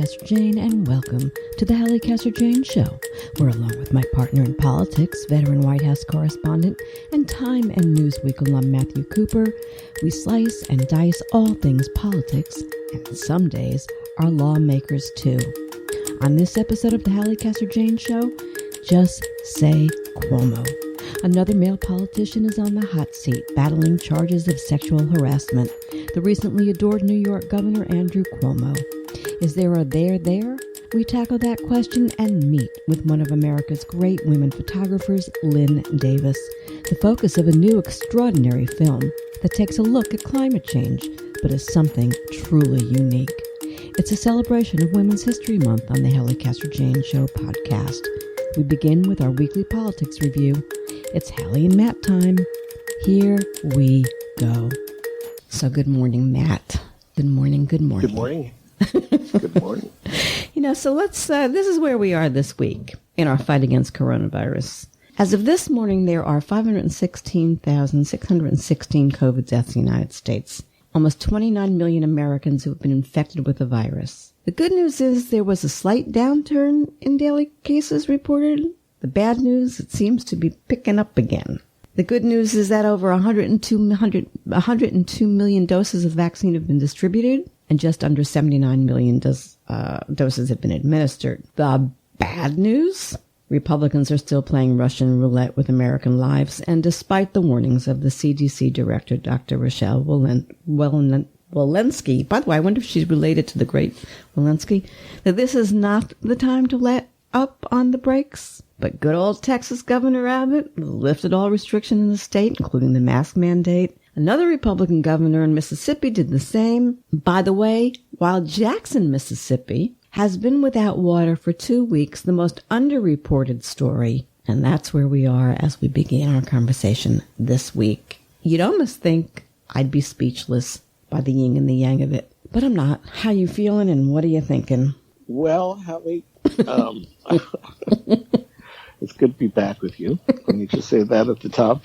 Casser-Jayne, and welcome to the Halli Casser-Jayne Show, where along with my partner in politics, veteran White House correspondent, and Time and Newsweek alum Matthew Cooper, we slice and dice all things politics, and some days our lawmakers too. On this episode of the Halli Casser-Jayne Show, just say Cuomo. Another male politician is on the hot seat, battling charges of sexual harassment. The recently adored New York Governor Andrew Cuomo. Is there a there? We tackle that question and meet with one of America's great women photographers, Lynn Davis, the focus of a new extraordinary film that takes a look at climate change, but is something truly unique. It's a celebration of Women's History Month on the Halli Casser-Jayne Show Podcast. We begin with our weekly politics review. It's Halli and Matt time. Here we go. So good morning, Matt. Good morning. Good morning. Good morning. So let's, this is where we are this week in our fight against coronavirus. As of this morning, there are 516,616 COVID deaths in the United States. Almost 29 million Americans who have been infected with the virus. The good news is there was a slight downturn in daily cases reported. The bad news, it seems to be picking up again. The good news is that over 102 million doses of vaccine have been distributed, and just under 79 million doses have been administered. The bad news? Republicans are still playing Russian roulette with American lives, and despite the warnings of the CDC director, Dr. Rochelle Walensky, by the way, I wonder if she's related to the great Walensky, that this is not the time to let up on the brakes. But good old Texas Governor Abbott lifted all restriction in the state, including the mask mandate. Another Republican governor in Mississippi did the same. By the way, while Jackson, Mississippi, has been without water for 2 weeks, the most underreported story, and that's where we are as we begin our conversation this week. You'd almost think I'd be speechless by the yin and the yang of it, but I'm not. How you feeling and what are you thinking? Well, Halli, it's good to be back with you. Let me just say that at the top.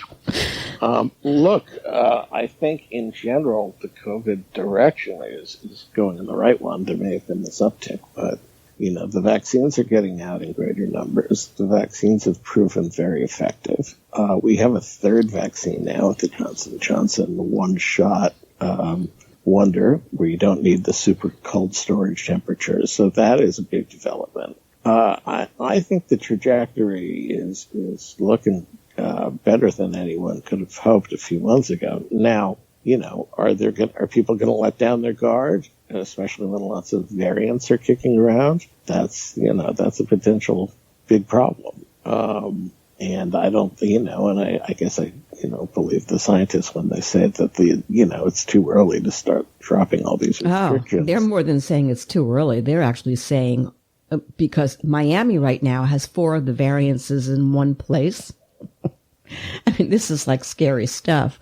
Look, I think in general the COVID direction is going in the right one. There may have been this uptick, but the vaccines are getting out in greater numbers. The vaccines have proven very effective. We have a third vaccine now, the Johnson & Johnson one-shot wonder, where you don't need the super cold storage temperatures. So that is a big development. I think the trajectory is looking better than anyone could have hoped a few months ago. Now, are people going to let down their guard, especially when lots of variants are kicking around? That's a potential big problem. And I don't, and I guess I believe the scientists when they say that it's too early to start dropping all these restrictions. Oh, they're more than saying it's too early. They're actually saying, because Miami right now has 4 of the variances in one place. I mean, this is like scary stuff.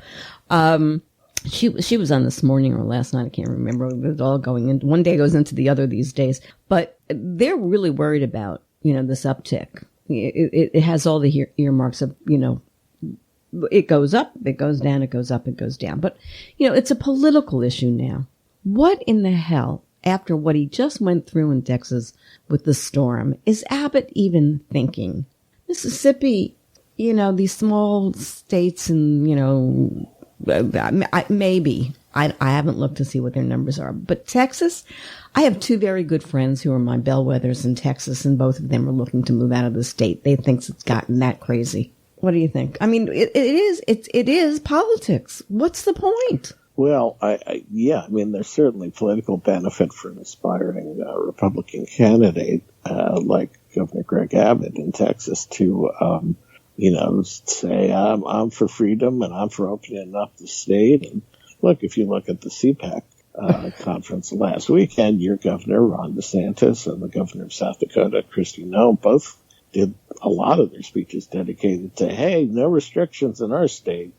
She was on this morning or last night. I can't remember. It was all going in. One day goes into the other these days. But they're really worried about, this uptick. It has all the earmarks of, it goes up, it goes down, it goes up, it goes down. But, it's a political issue now. What in the hell, after what he just went through in Texas with the storm, is Abbott even thinking? Mississippi, these small states and, maybe. I haven't looked to see what their numbers are. But Texas, I have 2 very good friends who are my bellwethers in Texas, and both of them are looking to move out of the state. They think it's gotten that crazy. What do you think? I mean, it is politics. What's the point? Well, there's certainly political benefit for an aspiring Republican candidate like Governor Greg Abbott in Texas to, say, I'm for freedom and I'm for opening up the state. And look, if you look at the CPAC conference last weekend, your governor, Ron DeSantis, and the governor of South Dakota, Kristi Noem, both did a lot of their speeches dedicated to, hey, no restrictions in our state,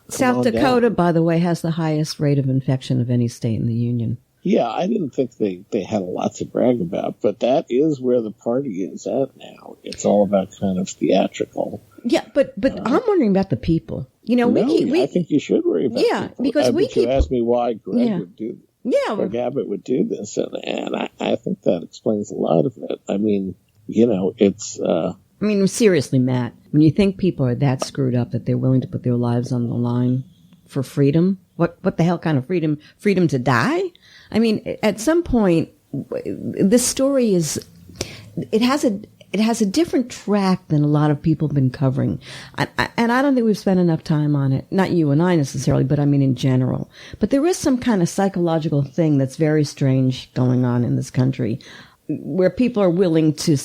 South Dakota, by the way, has the highest rate of infection of any state in the union. Yeah, I didn't think they had a lot to brag about, but that is where the party is at now. It's all about kind of theatrical. Yeah, but I'm wondering about the people. I think you should worry about people. Because you asked me why Greg would do Greg Abbott would do this, and I think that explains a lot of it. I mean, it's... I mean, seriously, Matt, when you think people are that screwed up that they're willing to put their lives on the line for freedom, what the hell kind of freedom? Freedom to die? I mean, at some point, this story it has a different track than a lot of people have been covering. And I don't think we've spent enough time on it. Not you and I necessarily, but I mean in general. But there is some kind of psychological thing that's very strange going on in this country where people are willing to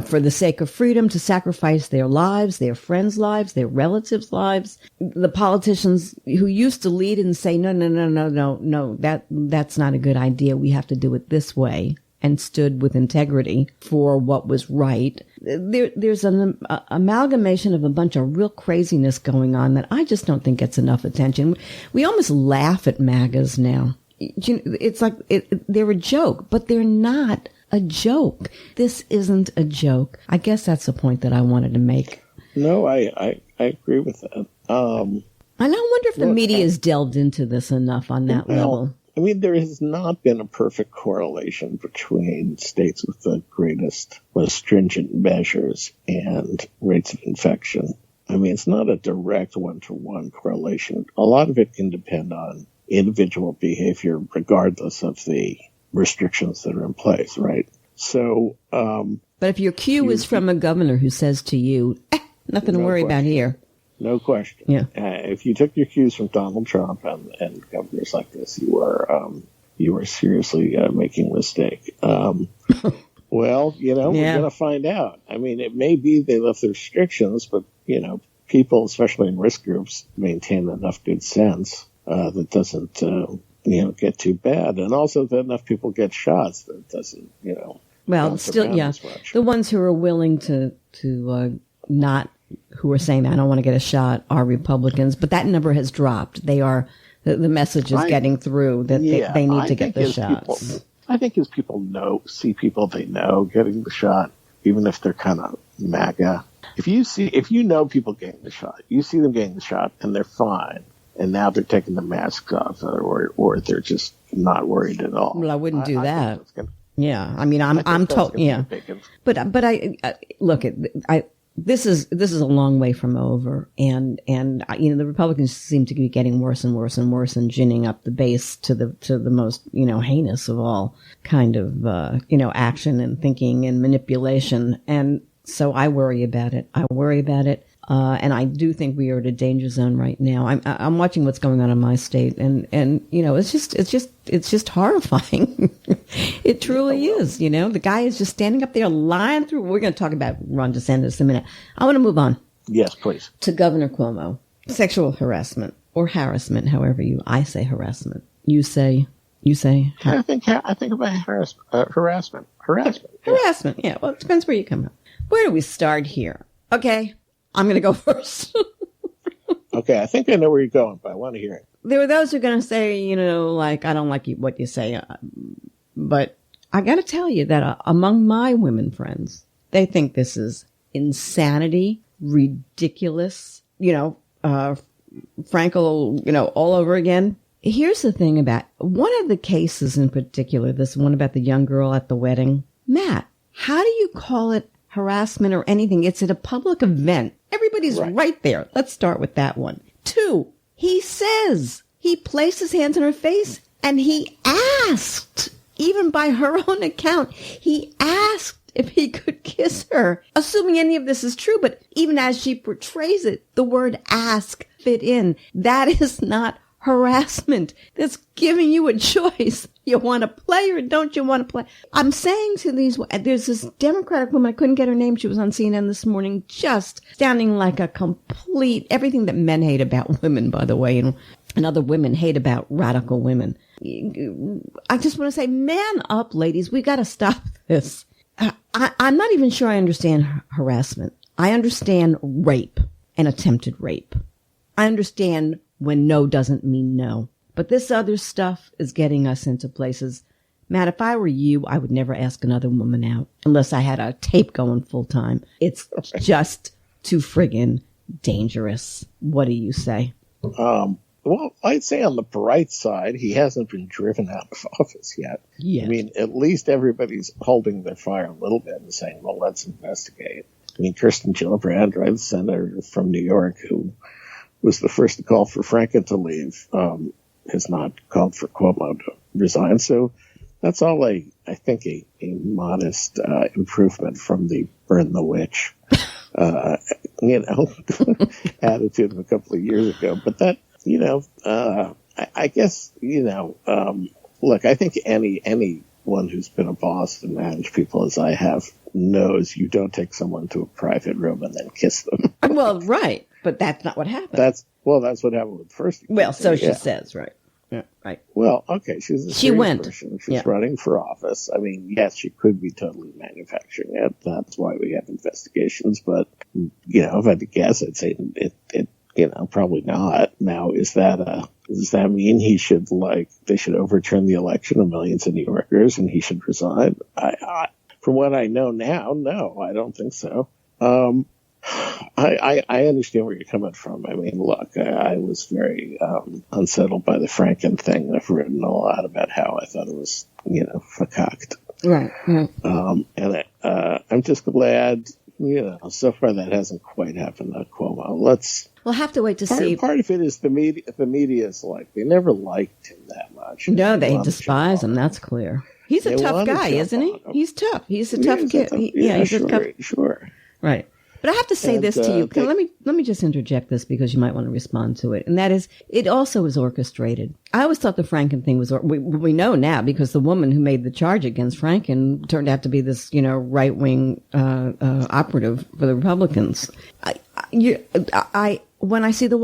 for the sake of freedom, to sacrifice their lives, their friends' lives, their relatives' lives. The politicians who used to lead and say, no, that's not a good idea. We have to do it this way, and stood with integrity for what was right. There's an amalgamation of a bunch of real craziness going on that I just don't think gets enough attention. We almost laugh at MAGAs now. It's like they're a joke, but they're not a joke. This isn't a joke. I guess that's the point that I wanted to make. No, I agree with that. And I wonder if the media has delved into this enough on that level. I mean, there has not been a perfect correlation between states with the greatest, most stringent measures and rates of infection. I mean, it's not a direct one-to-one correlation. A lot of it can depend on individual behavior, regardless of the restrictions that are in place, right? So, but if your cue is from a governor who says to you, nothing to worry about here. No question. Yeah. If you took your cues from Donald Trump and governors like this, you were seriously making a mistake. Well, we're going to find out. I mean, it may be they left the restrictions, but, people, especially in risk groups, maintain enough good sense that doesn't, get too bad. And also that enough people get shots that doesn't, well, still, yeah. The ones who are willing to not, who are saying that I don't want to get a shot are Republicans, but that number has dropped. They are, the message is getting through that they need to get the shots. I think as people see people they know getting the shot, even if they're kind of MAGA. If you know people getting the shot, you see them getting the shot and they're fine, and now they're taking the masks off or they're just not worried at all. Well, I wouldn't do that. Yeah. I mean, I'm told, yeah. But I look at, this is a long way from over, and the Republicans seem to be getting worse and worse and worse and ginning up the base to the most heinous of all kind of action and thinking and manipulation, and so I worry about it. And I do think we are at a danger zone right now. I'm watching what's going on in my state, and it's just horrifying. It truly is. The guy is just standing up there lying through. We're going to talk about Ron DeSantis in a minute. I want to move on. Yes, please. To Governor Cuomo. Sexual harassment or harassment, however I say harassment. You say. I think about harassment. Harassment. Yeah. Well, it depends where you come from. Where do we start here? Okay. I'm going to go first. Okay, I think I know where you're going, but I want to hear it. There were those who are going to say, I don't like what you say. But I got to tell you that among my women friends, they think this is insanity, ridiculous, Frankel, all over again. Here's the thing about one of the cases in particular, this one about the young girl at the wedding. Matt, how do you call it harassment or anything? It's at a public event. Everybody's right there. Let's start with that one. 2, he says he placed his hands on her face and he asked, even by her own account, he asked if he could kiss her, assuming any of this is true. But even as she portrays it, the word ask fit in. That is not harassment. That's giving you a choice. You want to play or don't you want to play? I'm saying to there's this Democratic woman, I couldn't get her name. She was on CNN this morning, just sounding like a complete, everything that men hate about women, by the way, and other women hate about radical women. I just want to say, man up, ladies. We got to stop this. I'm not even sure I understand harassment. I understand rape and attempted rape. I understand when no doesn't mean no. But this other stuff is getting us into places. Matt, if I were you, I would never ask another woman out unless I had a tape going full time. It's just too friggin' dangerous. What do you say? Well, I'd say on the bright side, he hasn't been driven out of office yet. Yes. I mean, at least everybody's holding their fire a little bit and saying, well, let's investigate. I mean, Kirsten Gillibrand, right, the senator from New York, who was the first to call for Franken to leave, has not called for Cuomo to resign. So that's all I think a modest improvement from the burn the witch, attitude of a couple of years ago. But that, I guess, look, I think anyone who's been a boss and managed people as I have knows you don't take someone to a private room and then kiss them. Well, right. But that's not what happened. That's what happened with the first. Well, so she says, right. Yeah, right. Well, okay, she went. Person. She's running for office. I mean, yes, she could be totally manufacturing it. That's why we have investigations. But if I had to guess, I'd say it probably not. Now, does that mean they should overturn the election of millions of New Yorkers and he should resign? From what I know now, no, I don't think so. I understand where you're coming from. I mean, look, I was very unsettled by the Franken thing. I've written a lot about how I thought it was, fakaked. Right. And I'm just glad, so far that hasn't quite happened to Cuomo. We'll have to wait to see. Part of it is the media. The media's they never liked him that much. No, they despise him. That's clear. He's a tough guy, isn't he? He's tough. He's a tough kid. Sure. Right. But I have to say this to you. Let me just interject this because you might want to respond to it. And that is, it also is orchestrated. I always thought the Franken thing was, we know now because the woman who made the charge against Franken turned out to be this, right-wing, operative for the Republicans. When I see the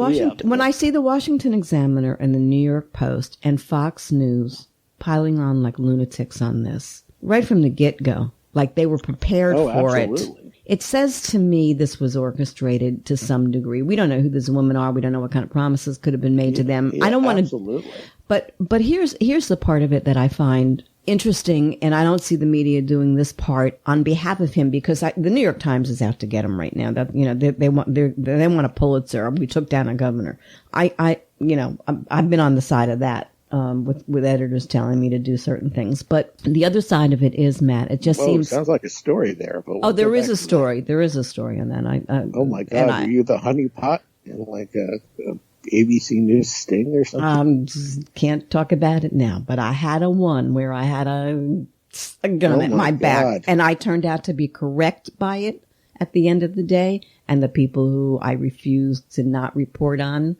Washington Examiner and the New York Post and Fox News piling on like lunatics on this, right from the get-go, like they were prepared for absolutely. It says to me this was orchestrated to some degree. We don't know who these women are. We don't know what kind of promises could have been made to them. I don't want to. Absolutely. But here's the part of it that I find interesting, and I don't see the media doing this part on behalf of him because the New York Times is out to get him right now. That they want a Pulitzer. We took down a governor. I've been on the side of that. With editors telling me to do certain things. But the other side of it is, Matt, it just seems... sounds like a story there. But there is a story. There is a story on that. Oh, my God. Are you the honeypot in a ABC News sting or something? Can't talk about it now. But I had one where I had a gun at my back. And I turned out to be correct by it at the end of the day. And the people who I refused to not report on,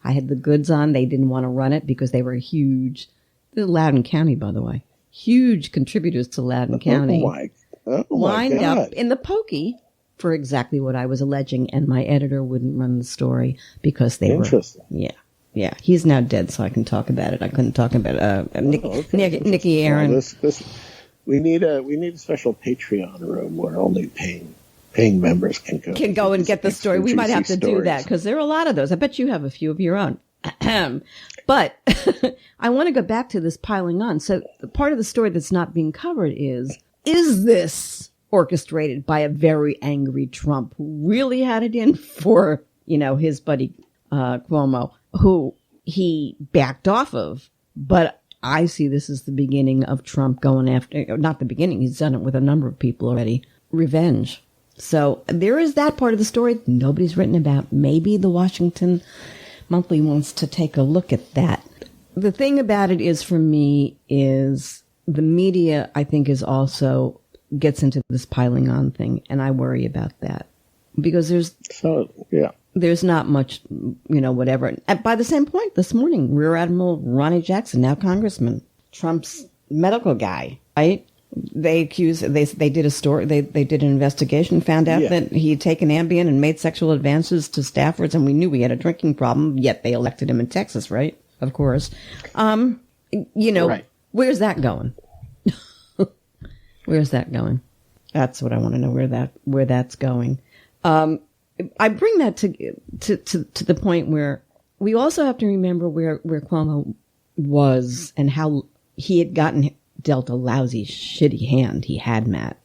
I had the goods on. They didn't want to run it because they were huge. They're Loudoun County, by the way. Huge contributors to Loudoun County. Oh my Wind God. up in the pokey for exactly what I was alleging, and my editor wouldn't run the story because they were. Interesting. Yeah. He's now dead, so I can talk about it. I couldn't talk about Nikki Aaron. Well, we need a special Patreon room where only paying members can go and get the story. We might have to do that because there are a lot of those. I bet you have a few of your own. But I want to go back to this piling on. So part of the story that's not being covered is this orchestrated by a very angry Trump who really had it in for, his buddy Cuomo, who he backed off of. But I see this as the beginning of Trump going after, not the beginning, he's done it with a number of people already, revenge. So there is that part of the story nobody's written about. Maybe the Washington Monthly wants to take a look at that. The thing about it is, for me, is the media, I think, is also gets into this piling on thing, and I worry about that because there's not much, whatever. And by the same point, this morning, Rear Admiral Ronnie Jackson, now Congressman, Trump's medical guy, right? They did a story, they did an investigation, found out that he had taken Ambien and made sexual advances to staffers, and we knew he had a drinking problem, yet they elected him in Texas, right? Of course. Right. Where's that going? Where's that going? That's what I want to know, where that's going. I bring that to the point where we also have to remember where Cuomo was and how he had dealt a lousy, shitty hand he had, Matt.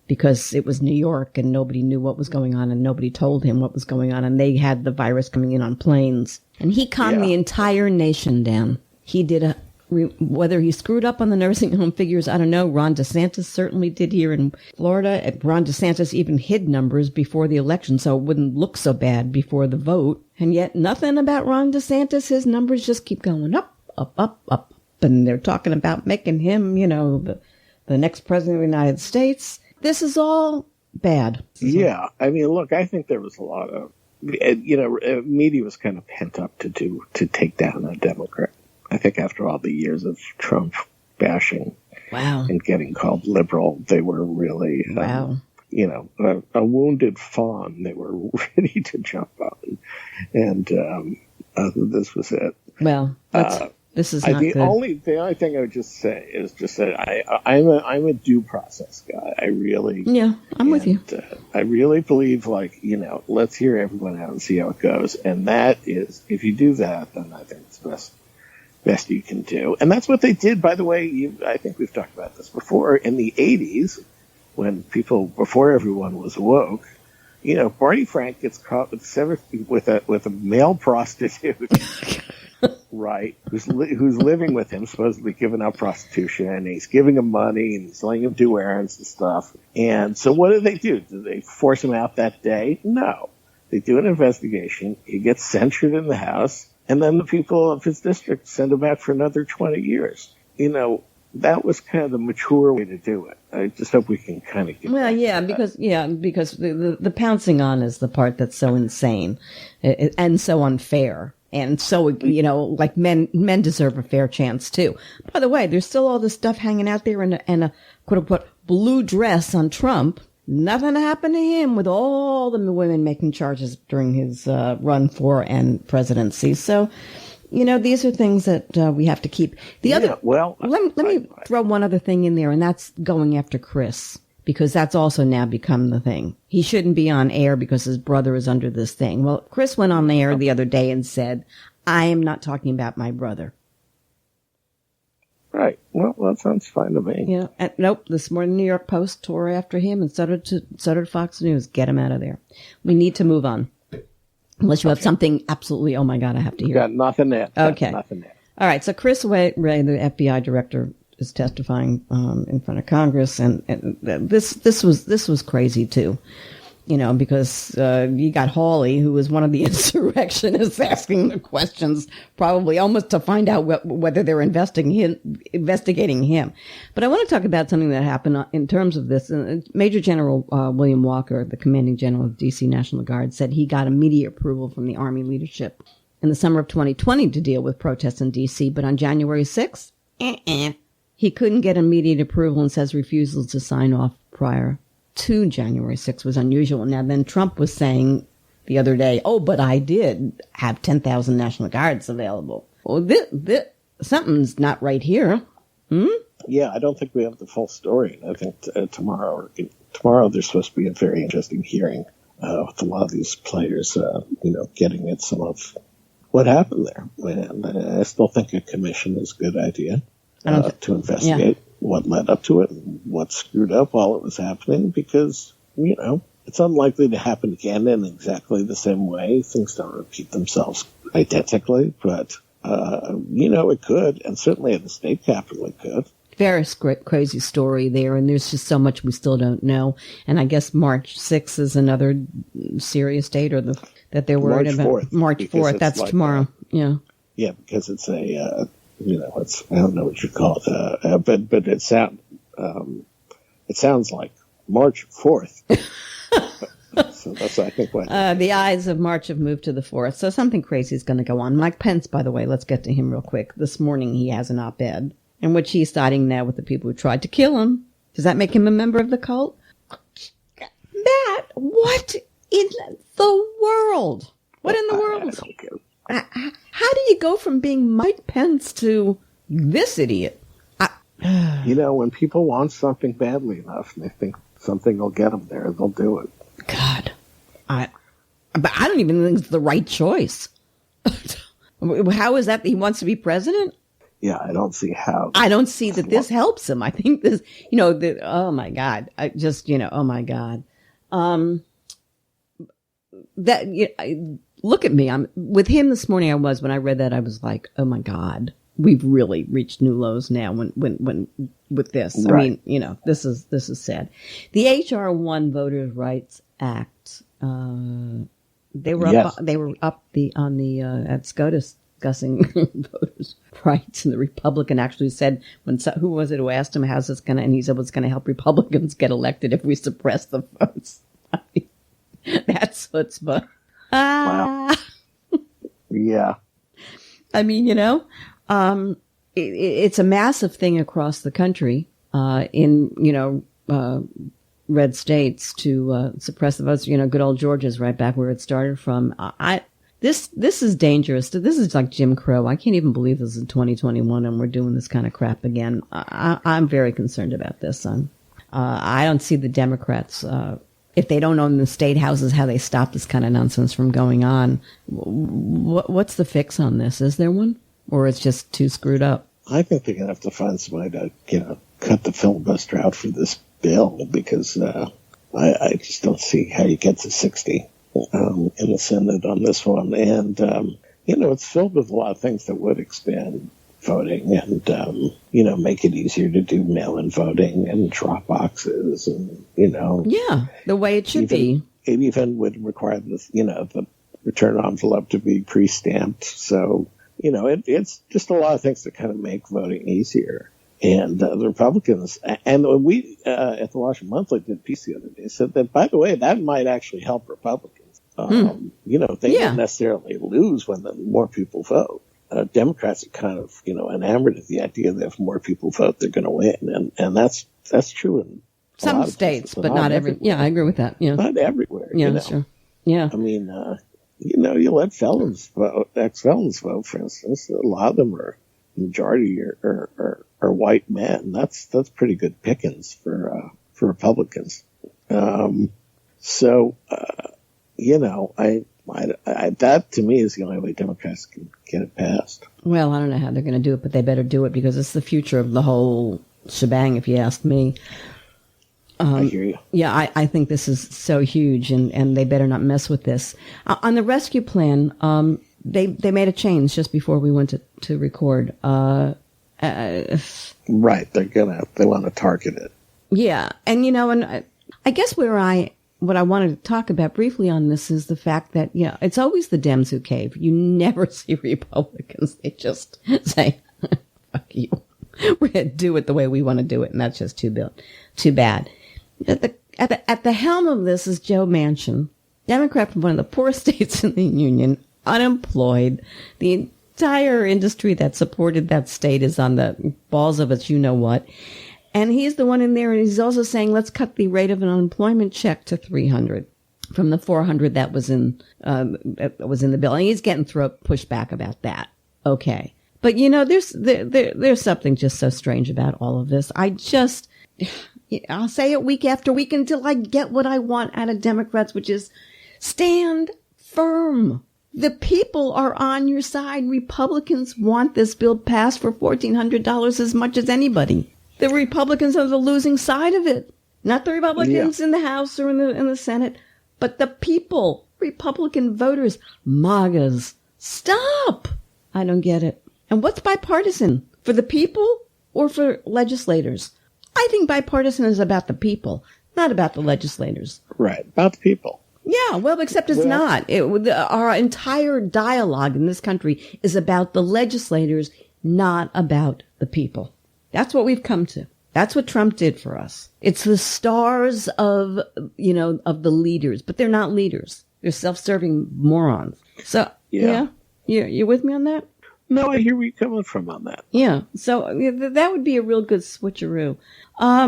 because it was New York and nobody knew what was going on and nobody told him what was going on. And they had the virus coming in on planes. And he calmed the entire nation down. He did whether he screwed up on the nursing home figures, I don't know. Ron DeSantis certainly did here in Florida. Ron DeSantis even hid numbers before the election so it wouldn't look so bad before the vote. And yet nothing about Ron DeSantis. His numbers just keep going up, up, up, up. And they're talking about making him, you know, the next president of the United States. This is all bad. Yeah. I mean, look, I think there was a lot of, you know, media was kind of pent up to take down a Democrat. I think after all the years of Trump bashing and getting called liberal, they were really, you know, a wounded fawn. They were ready to jump on. And this was it. Well, this is not the good. only thing I would just say is that I'm a due process guy. I really I'm with you. I really believe, like, you know, let's hear everyone out and see how it goes. And that is, if you do that, then I think it's best you can do. And that's what they did, by the way. I think we've talked about this before. In the 80s, when before everyone was woke, you know, Barney Frank gets caught with a male prostitute. Right, who's living with him, supposedly giving up prostitution, and he's giving him money, and he's letting him do errands and stuff. And so what do? Do they force him out that day? No. They do an investigation. He gets censured in the house, and then the people of his district send him out for another 20 years. You know, that was kind of the mature way to do it. I just hope we can kind of get because the pouncing on is the part that's so insane and so unfair. And so, you know, like men deserve a fair chance, too. By the way, there's still all this stuff hanging out there in a quote-unquote blue dress on Trump. Nothing happened to him with all the women making charges during his run for and presidency. So, you know, these are things that we have to keep. Let me throw one other thing in there, and that's going after Chris. Because that's also now become the thing. He shouldn't be on air because his brother is under this thing. Well, Chris went on the air the other day and said, I am not talking about my brother. Right. Well, that sounds fine to me. Yeah. And nope. This morning, New York Post tore after him, and so did Fox News. Get him out of there. We need to move on. Unless you have something absolutely, oh my God, I have to hear. Got nothing there. Okay. Nothing there. All right. So Chris Wray, the FBI director, is testifying in front of Congress, and this was crazy too, you know, because you got Halli, who was one of the insurrectionists, asking the questions, probably almost to find out whether they're investigating him. But I want to talk about something that happened in terms of this. Major General William Walker, the commanding general of D.C. National Guard, said he got immediate approval from the Army leadership in the summer of 2020 to deal with protests in D.C., but on January 6th, he couldn't get immediate approval and says refusal to sign off prior to January 6th was unusual. Now, then Trump was saying the other day, oh, but I did have 10,000 National Guards available. Well, something's not right here. Yeah, I don't think we have the full story. I think tomorrow there's supposed to be a very interesting hearing with a lot of these players, you know, getting at some of what happened there. And I still think a commission is a good idea. To investigate what led up to it and what screwed up while it was happening, because, you know, it's unlikely to happen again in exactly the same way. Things don't repeat themselves identically, but, you know, it could, and certainly at the state capitol it could. Very crazy story there, and there's just so much we still don't know. And I guess March 6th is another serious date, or that they're worried about. March 4th, that's like tomorrow. Yeah, because it's a... you know, I don't know what you call it, but it sounds like March 4th. So that's, I think, what the eyes of March have moved to the 4th. So something crazy is going to go on. Mike Pence, by the way, let's get to him real quick. This morning he has an op-ed in which he's siding now with the people who tried to kill him. Does that make him a member of the cult? Matt, what in the world? What in the world? I don't care. How do you go from being Mike Pence to this idiot? You know, when people want something badly enough and they think something will get them there, they'll do it. God. But I don't even think it's the right choice. How is that he wants to be president? Yeah, I don't see how. I don't see that this helps him. I think this, oh my God. Oh my God. Look at me. I'm with him this morning. When I read that, I was like, oh my God, we've really reached new lows now when with this. Right. I mean, this is sad. The HR 1 Voters' Rights Act, they were up at SCOTUS discussing voters' rights, and the Republican actually said, who was it who asked him, how's this going to, and he said, well, it's going to help Republicans get elected if we suppress the votes. I mean, that's chutzpah. Wow. Yeah. I mean, it's a massive thing across the country, in red states to suppress the votes. Good old Georgia's right back where it started from. This is dangerous. This is like Jim Crow. I can't even believe this is 2021 and we're doing this kind of crap again. I'm very concerned about this. I don't see the Democrats, if they don't own the state houses, how they stop this kind of nonsense from going on. What's the fix on this? Is there one? Or it's just too screwed up? I think they're going to have to find somebody to, cut the filibuster out for this bill, because I just don't see how you get to 60 in the Senate on this one. And, it's filled with a lot of things that would expand voting and, make it easier to do mail-in voting and drop boxes and, Yeah, the way it should be. It even would require the return envelope to be pre-stamped. So, it's just a lot of things that kind of make voting easier. And the Republicans, and we at the Washington Monthly did a piece the other day, said that, by the way, that might actually help Republicans. They don't necessarily lose when more people vote. Democrats are kind of, enamored of the idea that if more people vote, they're going to win. And that's true in some states, but not every. Yeah, I agree with that. Yeah. Not everywhere. Yeah, sure. Yeah. I mean, you let felons vote, ex-felons vote, for instance. A lot of them are majority are white men. That's pretty good pickings for Republicans. That to me is the only way Democrats can get it passed. Well, I don't know how they're going to do it, but they better do it because it's the future of the whole shebang, if you ask me. I hear you. Yeah, I think this is so huge, and they better not mess with this. On the rescue plan, they made a change just before we went to record. Right, they want to target it. Yeah, and I guess what I wanted to talk about briefly on this is the fact that, it's always the Dems who cave. You never see Republicans. They just say, fuck you. We're going to do it the way we want to do it. And that's just too bad. At the helm of this is Joe Manchin, Democrat from one of the poorest states in the union, unemployed. The entire industry that supported that state is on the balls of its you-know-what. And he's the one in there, and he's also saying, let's cut the rate of an unemployment check to $300 from the $400 that was in the bill. And he's getting pushback about that. Okay. But, there's something just so strange about all of this. I'll say it week after week until I get what I want out of Democrats, which is stand firm. The people are on your side. Republicans want this bill passed for $1,400 as much as anybody. The Republicans are the losing side of it. Not the Republicans in the House or in the Senate, but the people, Republican voters, MAGAs. Stop! I don't get it. And what's bipartisan? For the people or for legislators? I think bipartisan is about the people, not about the legislators. Right, about the people. Yeah, well, except it's not. Our entire dialogue in this country is about the legislators, not about the people. That's what we've come to. That's what Trump did for us. It's the stars of the leaders, but they're not leaders. They're self-serving morons. So, yeah. You with me on that? No, I hear where you're coming from on that. Yeah. So that would be a real good switcheroo. Let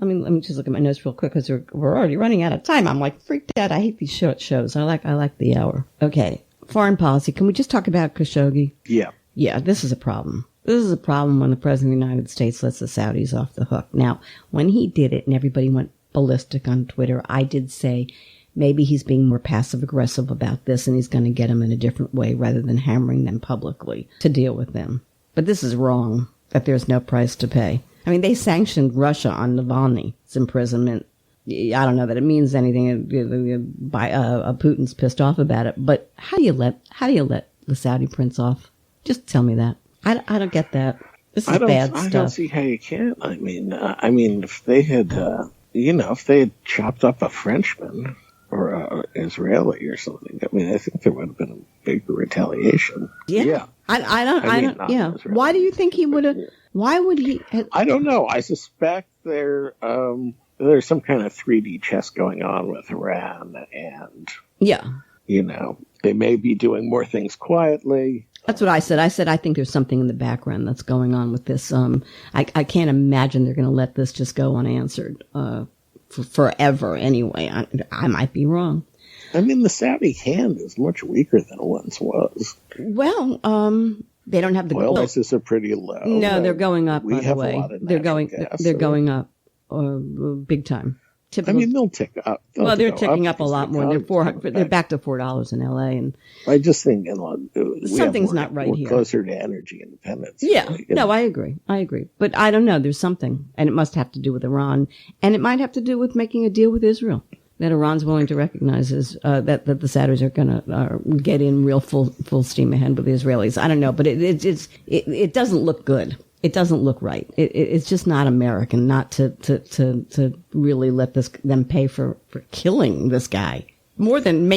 me just look at my notes real quick because we're already running out of time. I'm like freaked out. I hate these short shows. I like the hour. Okay. Foreign policy. Can we just talk about Khashoggi? Yeah. Yeah, this is a problem. This is a problem when the President of the United States lets the Saudis off the hook. Now, when he did it and everybody went ballistic on Twitter, I did say maybe he's being more passive-aggressive about this and he's going to get them in a different way rather than hammering them publicly to deal with them. But this is wrong, that there's no price to pay. I mean, they sanctioned Russia on Navalny's imprisonment. I don't know that it means anything. Putin's pissed off about it. But how do you let the Saudi prince off? Just tell me that. I don't get that. This is bad stuff. I don't see how you can. I mean, if they had, if they had chopped up a Frenchman or a Israeli or something, I mean, I think there would have been a bigger retaliation. Yeah. I don't. Yeah. Why do you think he would have? Why would he? I don't know. I suspect there's some kind of 3D chess going on with Iran, and they may be doing more things quietly. That's what I said. I said I think there's something in the background that's going on with this. I can't imagine they're going to let this just go unanswered forever. Anyway, I might be wrong. I mean, the Saudi hand is much weaker than it once was. Well, they don't have the oil prices are pretty low. No, they're going up. We by have the way, a lot of they're going. gas, they're going up, big time. Typical. I mean, they'll tick up. They're ticking up a lot more. They're $400. They're back to $4 in LA, and I just think something's not right here. We're closer to energy independence. Yeah, no, I agree. But I don't know. There's something, and it must have to do with Iran, and it might have to do with making a deal with Israel. That Iran's willing to recognize that the Saudis are going to get in real full steam ahead with the Israelis. I don't know, but it doesn't look good. It doesn't look right. It's just not American not to really let them pay for killing this guy more than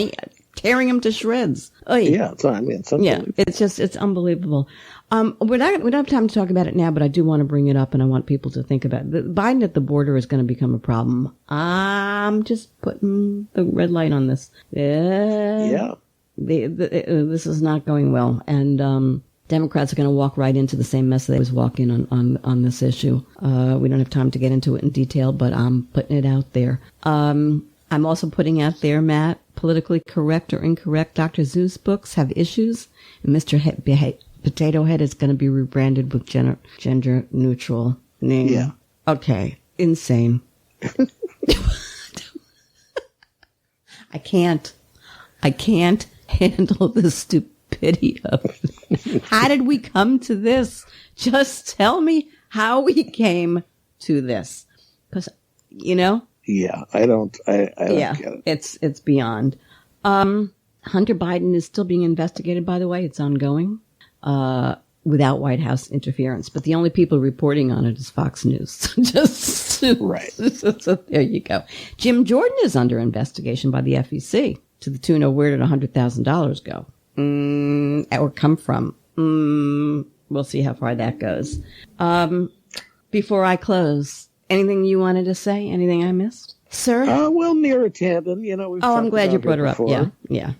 tearing him to shreds. Yeah, it's unbelievable. Yeah, it's unbelievable. We don't have time to talk about it now, but I do want to bring it up, and I want people to think about it. Biden at the border is going to become a problem. I'm just putting the red light on this. Yeah. This is not going well, and Democrats are going to walk right into the same mess they was walking on this issue. We don't have time to get into it in detail, but I'm putting it out there. I'm also putting out there, Matt, politically correct or incorrect Dr. Seuss books have issues, and Mr. Potato Head is going to be rebranded with gender neutral name. Yeah. Okay. Insane. I can't handle the stupidity of it. How did we come to this? Just tell me how we came to this. Because, Yeah, I don't get it. It's beyond. Hunter Biden is still being investigated, by the way. It's ongoing, without White House interference. But the only people reporting on it is Fox News. Right. So there you go. Jim Jordan is under investigation by the FEC to the tune of where did $100,000 go? Or come from? We'll see how far that goes. Before I close, anything you wanted to say? Anything I missed? Sir? Well, Neera Tanden, we've I'm glad you brought her before. up. Yeah.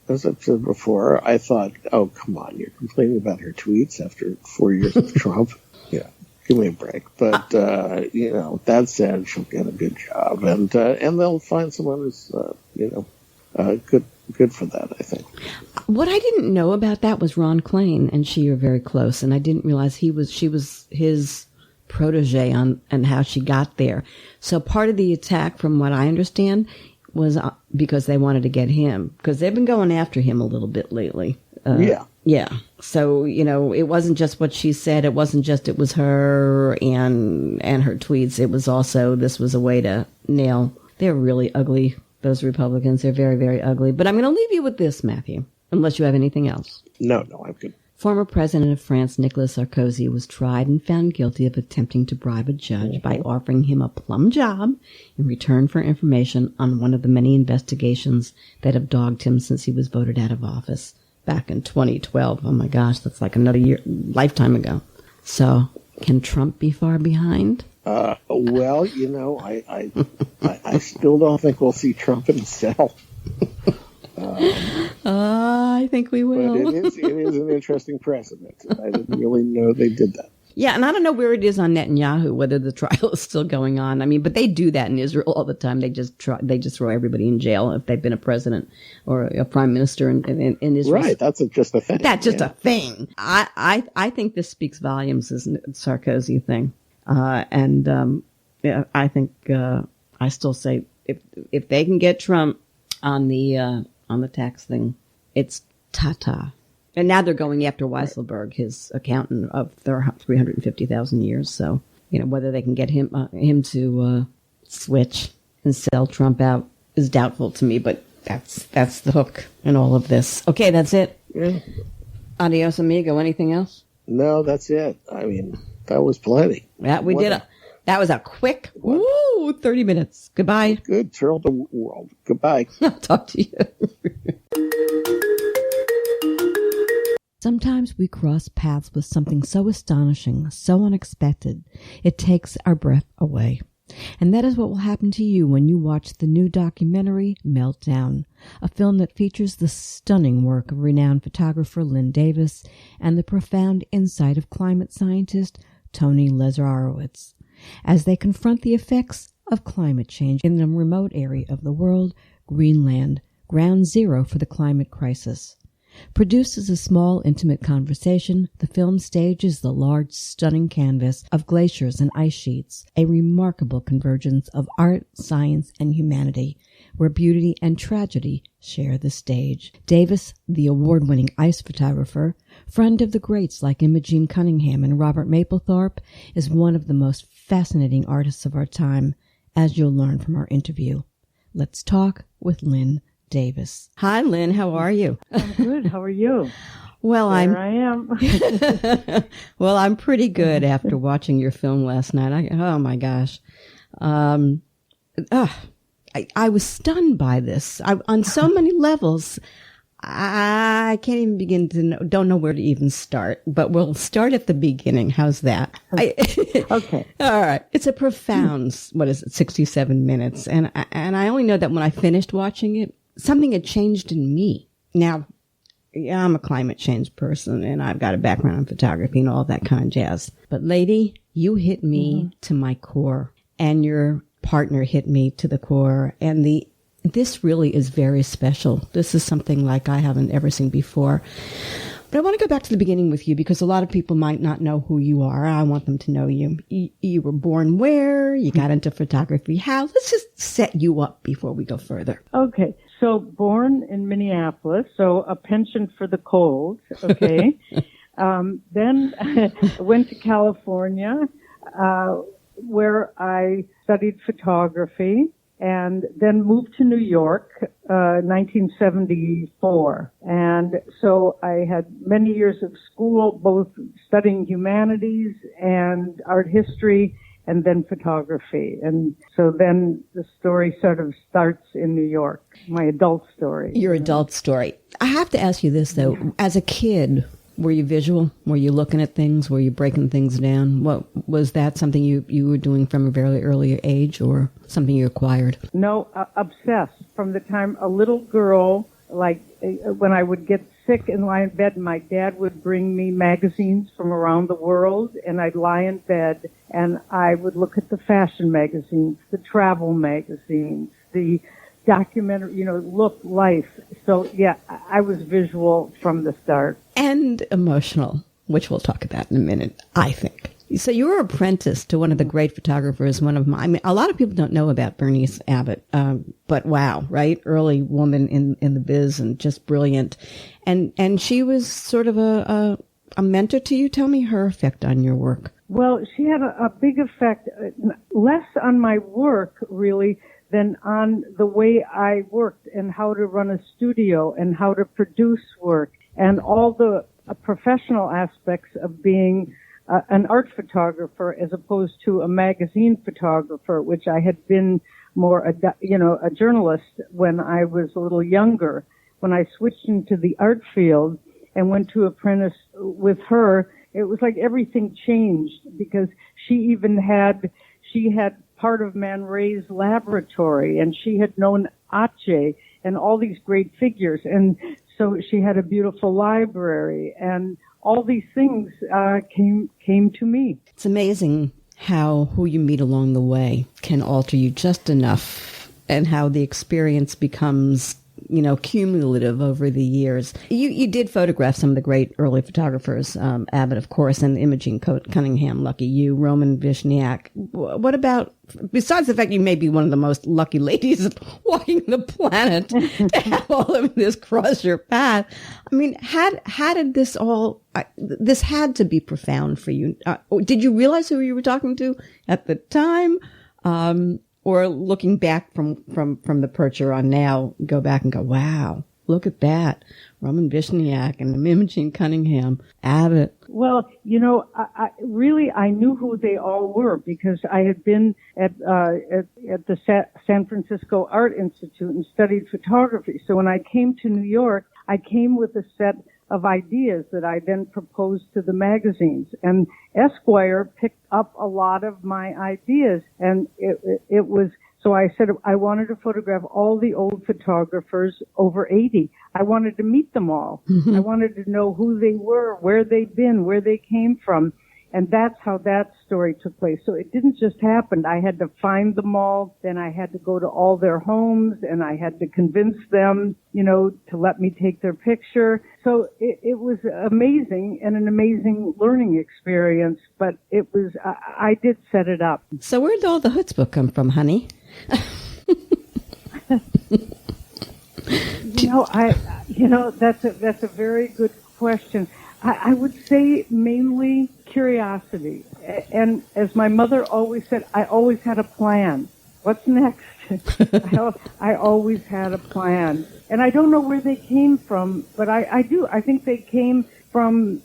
As I've said before, I thought, oh, come on, you're complaining about her tweets after 4 years of Trump. Yeah, give me a break. But, that said, she'll get a good job. And they'll find someone who's, good for that, I think. What I didn't know about that was Ron Klain and she are very close. And I didn't realize she was his protege and how she got there. So part of the attack, from what I understand, was because they wanted to get him, because they've been going after him a little bit lately. Yeah. So, it wasn't just what she said. It wasn't just it was her and her tweets. It was also, this was a way to nail. They're really ugly, those Republicans. They're very, very ugly. But I'm going to leave you with this, Matthew, unless you have anything else. No, I'm good. Former President of France, Nicolas Sarkozy, was tried and found guilty of attempting to bribe a judge by offering him a plum job in return for information on one of the many investigations that have dogged him since he was voted out of office back in 2012. Oh my gosh, that's like another lifetime ago. So, can Trump be far behind? Well, I still don't think we'll see Trump himself. I think we will. But it is an interesting precedent. I didn't really know they did that. Yeah, and I don't know where it is on Netanyahu, whether the trial is still going on. I mean, but they do that in Israel all the time. They just throw everybody in jail if they've been a president or a prime minister in Israel. Right, that's just a thing. That's just a thing. I think this speaks volumes, this Sarkozy thing. I think I still say if they can get Trump on the tax thing, it's ta-ta. And now they're going after Weisselberg, his accountant of their 350,000 years. So, whether they can get him to switch and sell Trump out is doubtful to me, but that's the hook in all of this. Okay, that's it. Yeah. Adios, amigo. Anything else? No, that's it. I mean, that was plenty. Yeah, we did it. That was a quick 30 minutes. Goodbye. Good. Turn the world. Goodbye. I'll talk to you. Sometimes we cross paths with something so astonishing, so unexpected, it takes our breath away. And that is what will happen to you when you watch the new documentary, Meltdown, a film that features the stunning work of renowned photographer Lynn Davis and the profound insight of climate scientist Tony Lazarowicz, as they confront the effects of climate change in a remote area of the world, Greenland, ground zero for the climate crisis. Produced as a small, intimate conversation, the film stages the large, stunning canvas of glaciers and ice sheets, a remarkable convergence of art, science, and humanity, where beauty and tragedy share the stage. Davis, the award-winning ice photographer, friend of the greats like Imogene Cunningham and Robert Mapplethorpe, is one of the most fascinating artists of our time, as you'll learn from our interview. Let's talk with Lynn Davis. Hi, Lynn. How are you? I'm good. How are you? Well, I am. Well, I'm pretty good after watching your film last night. Oh my gosh. I was stunned by this on so many levels. I can't even begin to don't know where to even start, but we'll start at the beginning. How's that? Okay. All right. It's a profound, 67 minutes. And I only know that when I finished watching it, something had changed in me. Now, yeah, I'm a climate change person and I've got a background in photography and all that kind of jazz. But lady, you hit me to my core and your partner hit me to the core. And this really is very special. This is something like I haven't ever seen before. But I want to go back to the beginning with you because a lot of people might not know who you are. I want them to know you. You were born where? You got into photography how? Let's just set you up before we go further. Okay. So born in Minneapolis, so a penchant for the cold, okay. Then went to California, where I studied photography, and then moved to New York, 1974. And so I had many years of school, both studying humanities and art history, and then photography. And so then the story sort of starts in New York, my adult story. Your adult story. I have to ask you this, though. As a kid, were you visual? Were you looking at things? Were you breaking things down? What was that something you were doing from a very early age or something you acquired? No, obsessed. From the time a little girl, like when I would get sick and lie in bed, my dad would bring me magazines from around the world, and I'd lie in bed and I would look at the fashion magazines, the travel magazines, the documentary, look, life. So yeah, I was visual from the start. And emotional, which we'll talk about in a minute, I think. So you were apprenticed to one of the great photographers, one of my, I mean, a lot of people don't know about Bernice Abbott, but wow, right? Early woman in the biz and just brilliant. And she was sort of a mentor to you. Tell me her effect on your work. Well, she had a big effect, less on my work, really, than on the way I worked and how to run a studio and how to produce work and all the professional aspects of being an art photographer as opposed to a magazine photographer, which I had been more, a journalist when I was a little younger. When I switched into the art field and went to apprentice with her, it was like everything changed because she had part of Man Ray's laboratory and she had known Ache and all these great figures. And so she had a beautiful library and all these things came to me. It's amazing how who you meet along the way can alter you just enough and how the experience becomes cumulative over the years. You did photograph some of the great early photographers, Abbott, of course, and Imogen Cunningham, lucky you, Roman Vishniac. What about, besides the fact you may be one of the most lucky ladies walking the planet to have all of this cross your path, I mean, how did this all, this had to be profound for you. Did you realize who you were talking to at the time? Or looking back from the perch you're on now, go back and go, wow, look at that. Roman Vishniac and Imogen Cunningham, Abbott. Well, I knew who they all were because I had been at the San Francisco Art Institute and studied photography. So when I came to New York, I came with a set of ideas that I then proposed to the magazines. And Esquire picked up a lot of my ideas. And it was, so I said I wanted to photograph all the old photographers over 80. I wanted to meet them all. Mm-hmm. I wanted to know who they were, where they'd been, where they came from. And that's how that story took place. So it didn't just happen. I had to find them all. Then I had to go to all their homes and I had to convince them, to let me take their picture. So it was amazing and an amazing learning experience, but it was, I did set it up. So where did all the chutzpah come from, honey? That's a very good question. I would say mainly curiosity. And as my mother always said, I always had a plan. What's next? I always had a plan. And I don't know where they came from, but I do. I think they came from,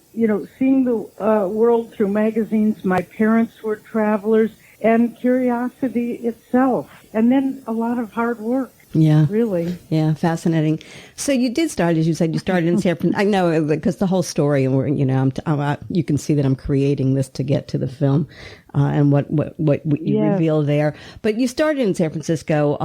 seeing the world through magazines. My parents were travelers, and curiosity itself. And then a lot of hard work. Yeah. Really. Yeah, fascinating. So you did start, as you said, you started in San Francisco. I know, because the whole story, and you can see that I'm creating this to get to the film, and what you reveal there. But you started in San Francisco,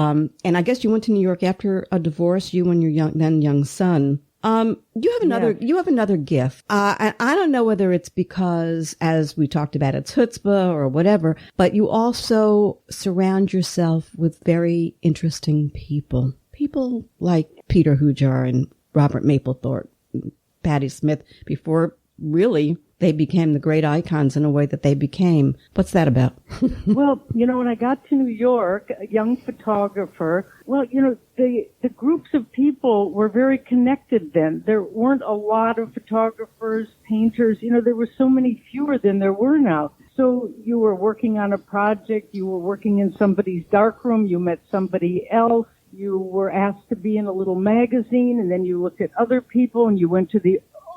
and I guess you went to New York after a divorce, you and your young son. You have another gift. I don't know whether it's because, as we talked about, it's chutzpah or whatever, but you also surround yourself with very interesting people. People like Peter Hujar and Robert Mapplethorpe, Patti Smith, before really they became the great icons in a way that they became. What's that about? Well, when I got to New York, a young photographer, the groups of people were very connected then. There weren't a lot of photographers, painters. There were so many fewer than there were now. So you were working on a project, you were working in somebody's darkroom, you met somebody else, you were asked to be in a little magazine, and then you looked at other people, and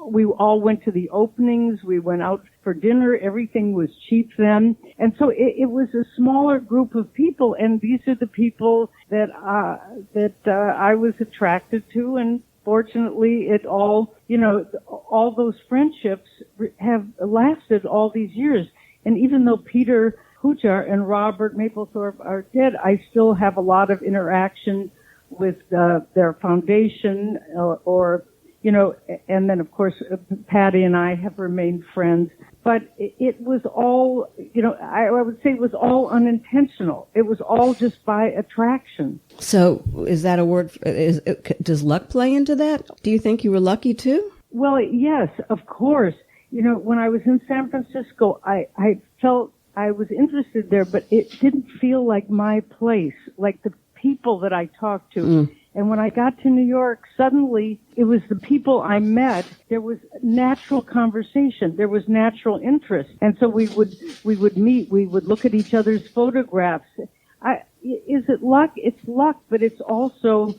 we all went to the openings. We went out for dinner. Everything was cheap then. And so it was a smaller group of people. And these are the people that I was attracted to. And fortunately, all those friendships have lasted all these years. And even though Peter Hujar and Robert Mapplethorpe are dead, I still have a lot of interaction with their foundation and then, of course, Patty and I have remained friends. But it was all, I would say it was all unintentional. It was all just by attraction. So is that a word? Does luck play into that? Do you think you were lucky too? Well, yes, of course. When I was in San Francisco, I felt I was interested there, but it didn't feel like my place, like the people that I talked to. Mm. And when I got to New York, suddenly it was the people I met. There was natural conversation. There was natural interest. And so we would meet. We would look at each other's photographs. Is it luck? It's luck, but it's also,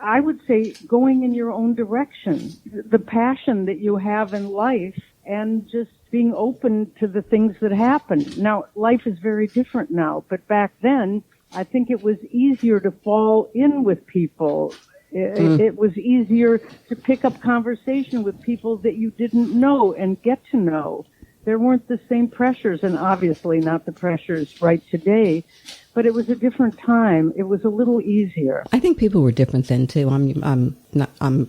I would say going in your own direction. The passion that you have in life and just being open to the things that happen. Now, life is very different now, but back then, I think it was easier to fall in with people. It was easier to pick up conversation with people that you didn't know and get to know. There weren't the same pressures, and obviously not the pressures right today, but it was a different time. It was a little easier. I think people were different then too. I'm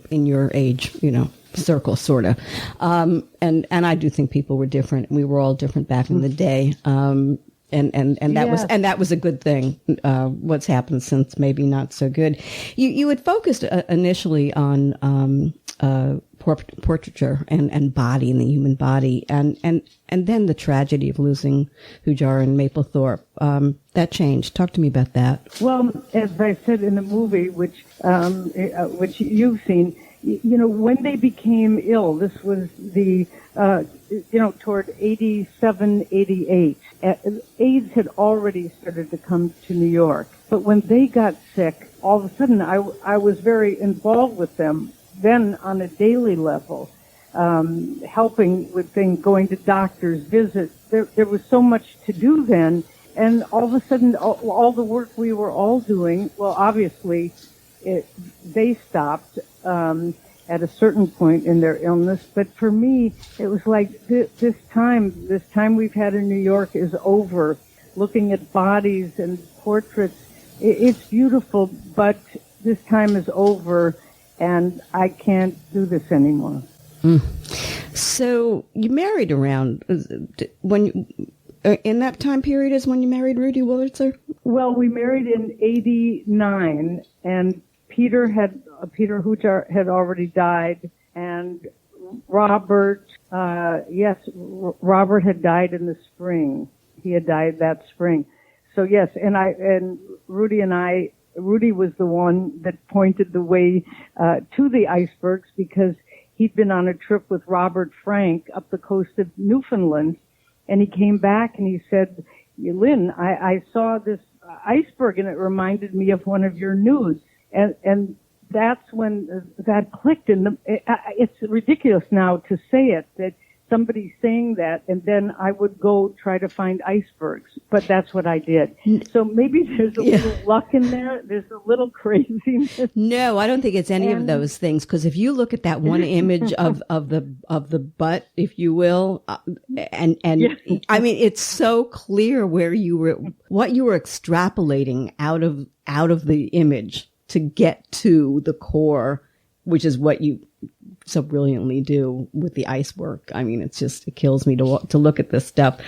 in your age, circle, sort of. And I do think people were different. We were all different back in the day. And that Yes. that was a good thing. What's happened since, maybe not so good. You had focused initially on portraiture and body and the human body, and then the tragedy of losing Hujar and Maplethorpe. That changed. Talk to me about that. Well, as I said in the movie, which you've seen, when they became ill, this was the toward 87, 88. AIDS had already started to come to New York. But when they got sick, all of a sudden I was very involved with them then on a daily level, helping with things, going to doctors' visits. There was so much to do then. And all of a sudden, all the work we were all doing, well, obviously, they stopped at a certain point in their illness. But for me, it was like this time we've had in New York is over. Looking at bodies and portraits, it's beautiful, but this time is over, and I can't do this anymore. So you married around in that time period is when you married Rudy Wurlitzer? Well, we married in 89, and Peter Hujar had already died, and Robert had died in the spring. He had died that spring. So yes, and Rudy was the one that pointed the way to the icebergs, because he'd been on a trip with Robert Frank up the coast of Newfoundland, and he came back and he said, Lynn, I saw this iceberg and it reminded me of one of your nudes. And that's when that clicked. And it's ridiculous now to say it, that somebody's saying that, and then I would go try to find icebergs. But that's what I did. So maybe there's a little luck in there. There's a little craziness. No, I don't think it's any of those things. Because if you look at that one image of the butt, if you will, and I mean, it's so clear what you were extrapolating out of the image to get to the core, which is what you so brilliantly do with the ice work. I mean, it kills me to look at this stuff.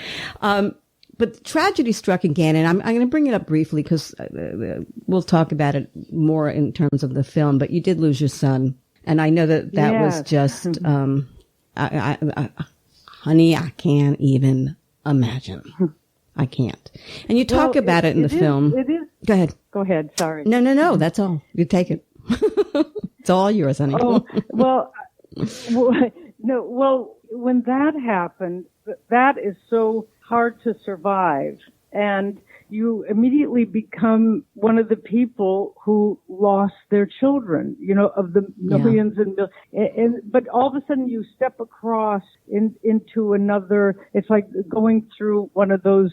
But tragedy struck again, and I'm going to bring it up briefly because we'll talk about it more in terms of the film. But you did lose your son, and I know that was just, honey, I can't even imagine. I can't. And you talk about it in the film. It is. Go ahead. Go ahead. Sorry. No. That's all. You take it. It's all yours, honey. Oh, well, when that happened, that is so hard to survive. And you immediately become one of the people who lost their children, of the millions and millions. But all of a sudden you step across into another, it's like going through one of those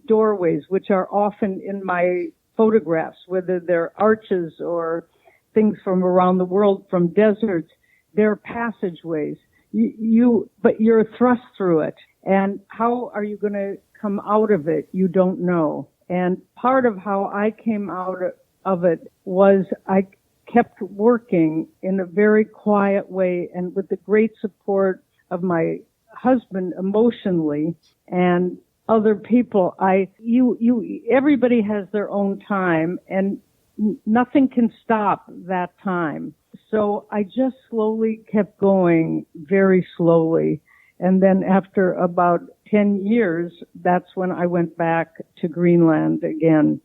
doorways, which are often in my photographs, whether they're arches or things from around the world, from deserts. They're passageways. But you're thrust through it. And how are you going to come out of it? You don't know. And part of how I came out of it was I kept working in a very quiet way and with the great support of my husband emotionally and other people. Everybody has their own time, and nothing can stop that time. So I just slowly kept going, very slowly. And then after about 10 years, that's when I went back to Greenland again.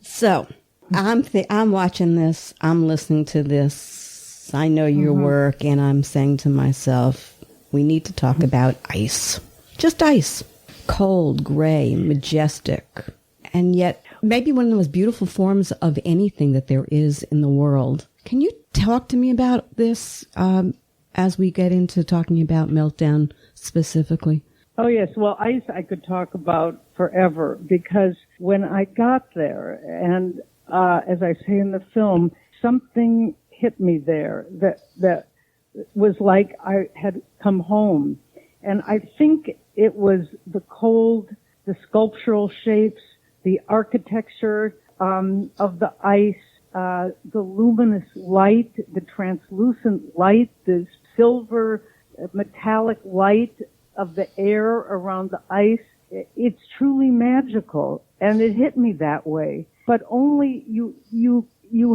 So I'm watching this. I'm listening to this. I know your work, and I'm saying to myself, we need to talk about ice. Just ice. Cold, gray, majestic, and yet maybe one of the most beautiful forms of anything that there is in the world. Can you talk to me about this as we get into talking about Meltdown specifically? Oh, yes. Well, ice I could talk about forever, because when I got there, and as I say in the film, something hit me there that was like I had come home. And I think it was the cold, the sculptural shapes, the architecture of the ice, the luminous light, the translucent light, the silver metallic light of the air around the ice, it's truly magical. And it hit me that way. But only you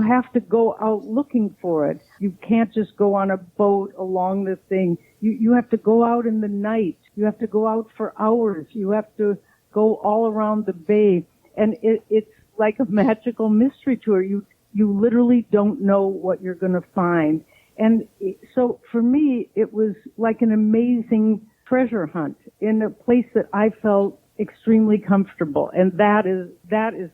have to go out looking for it. You can't just go on a boat along the thing. You have to go out in the night. You have to go out for hours. You have to go all around the bay. And it's like a magical mystery tour. You literally don't know what you're going to find. And so for me, it was like an amazing treasure hunt in a place that I felt extremely comfortable. And that is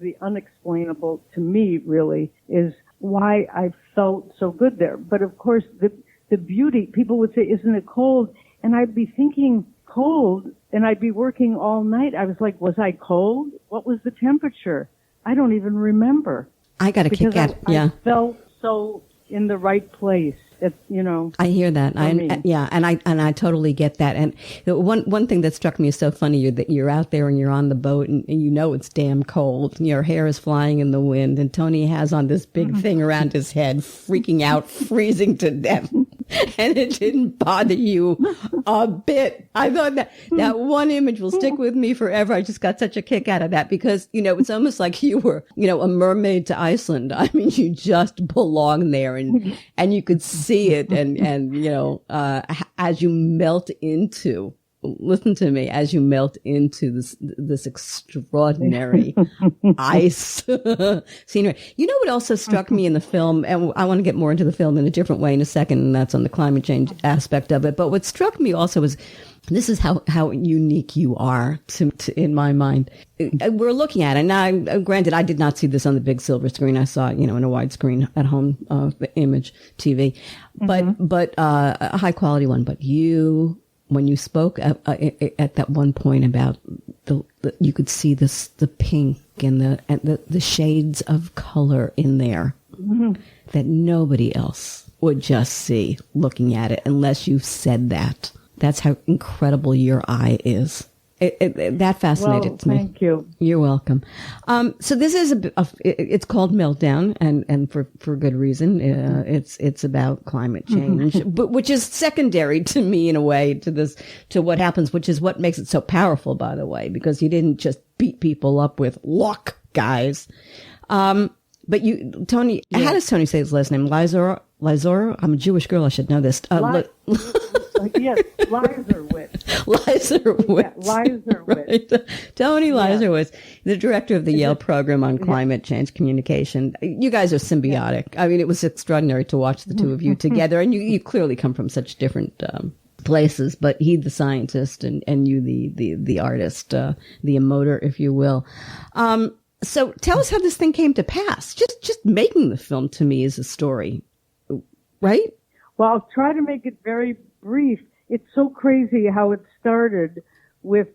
the unexplainable to me, really, is why I felt so good there. But of course, the beauty, people would say, isn't it cold? And I'd be thinking cold, and I'd be working all night. I was like, was I cold? What was the temperature? I don't even remember. I got a kick out. Yeah. I felt so in the right place. I hear that. And I totally get that. And one thing that struck me is so funny that you're out there and you're on the boat and you know it's damn cold. Your hair is flying in the wind, and Tony has on this big thing around his head, freaking out, freezing to death. And it didn't bother you a bit. I thought that one image will stick with me forever. I just got such a kick out of that because, it's almost like you were, a mermaid to Iceland. I mean, you just belong there and you could see it. And as you melt into, listen to me, as you melt into this extraordinary ice scenery. You know what also struck me in the film, and I want to get more into the film in a different way in a second, and that's on the climate change aspect of it. But what struck me also was, this is how unique you are to in my mind. We're looking at it now. Granted, I did not see this on the big silver screen. I saw it, in a widescreen at home, image TV, but a high quality one. But when you spoke at that one point about you could see the pink and the shades of color in there that nobody else would just see looking at it unless you said that. That's how incredible your eye is. That fascinated me. Thank you. You're welcome. So this is it's called Meltdown, and for good reason. It's about climate change, but which is secondary to me in a way to what happens, which is what makes it so powerful, by the way, because you didn't just beat people up with luck, guys. But Tony, how does Tony say his last name? Lizor? I'm a Jewish girl. I should know this. Yes, Lizerwitz. Lizerwitz. Yeah, Lizerwitz. Right. Tony Lizerwitz, the director of the Yale program on climate change communication. You guys are symbiotic. I mean, it was extraordinary to watch the two of you together, and you clearly come from such different places, but he the scientist and you the artist, the emoter, if you will. So tell us how this thing came to pass. Just making the film to me is a story, right? Well, I'll try to make it very brief. It's so crazy how it started with